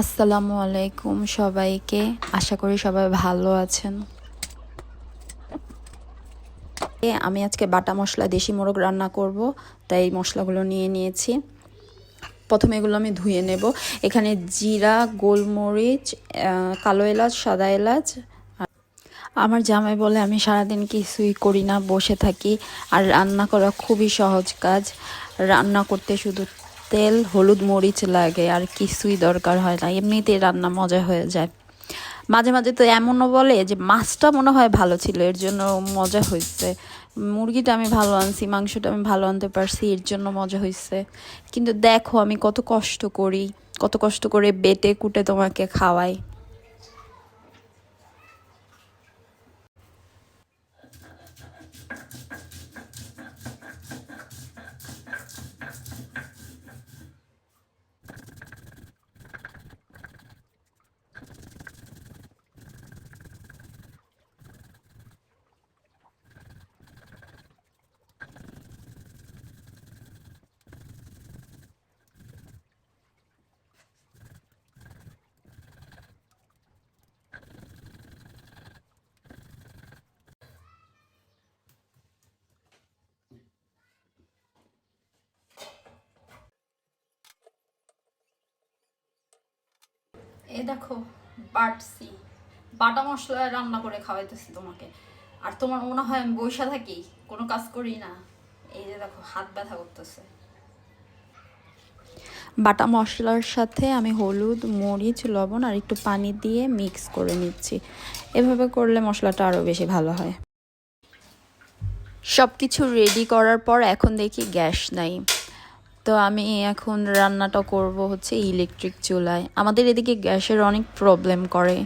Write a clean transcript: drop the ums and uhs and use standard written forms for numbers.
আসসালামু আলাইকুম সবাইকে। আশা করি সবাই ভালো আছেন। আমি আজকে বাটা মশলা দেশি মোরগ রান্না করব, তাই মশলাগুলো নিয়ে নিয়েছি। প্রথমে এগুলো আমি ধুয়ে নেব। এখানে জিরা, গোলমরিচ, কালো এলাচ, সাদা এলাচ। আমার জামাই বলে আমি সারাদিন কিছুই করি না, বসে থাকি। আর রান্না করা খুবই সহজ কাজ। রান্না করতে শুধু তেল, হলুদ, মরিচ লাগে, আর কিছুই দরকার হয় না। এমনিতেই রান্না মজা হয়ে যায়। মাঝে মাঝে তো এমনও বলে যে মাছটা মনে হয় ভালো ছিল, এর জন্য মজা হয়েছে। মুরগিটা আমি ভালো আনছি, মাংসটা আমি ভালো আনতে পারছি, এর জন্য মজা হয়েছে। কিন্তু দেখো আমি কত কষ্ট করি, কত কষ্ট করে বেটে কুটে তোমাকে খাওয়াই। এই দেখো, বাটছি, বাটা মশলা রান্না করে খাওয়াইতেছি তোমাকে। আর তোমার মনে হয় আমি বইসা থাকি, কোনো কাজ করি না? এই যে দেখো, হাত ব্যথা করতেছে। বাটা মশলার সাথে আমি হলুদ, মরিচ, লবণ আর একটু পানি দিয়ে মিক্স করে নিচ্ছি। এভাবে করলে মশলাটা আরও বেশি ভালো হয়। সব কিছু রেডি করার পর এখন দেখি গ্যাস নাই। তো আমি এখন রান্নাটা করব হচ্ছে ইলেকট্রিক চুলায়। আমাদের এদিকে গ্যাসের অনেক প্রবলেম করে।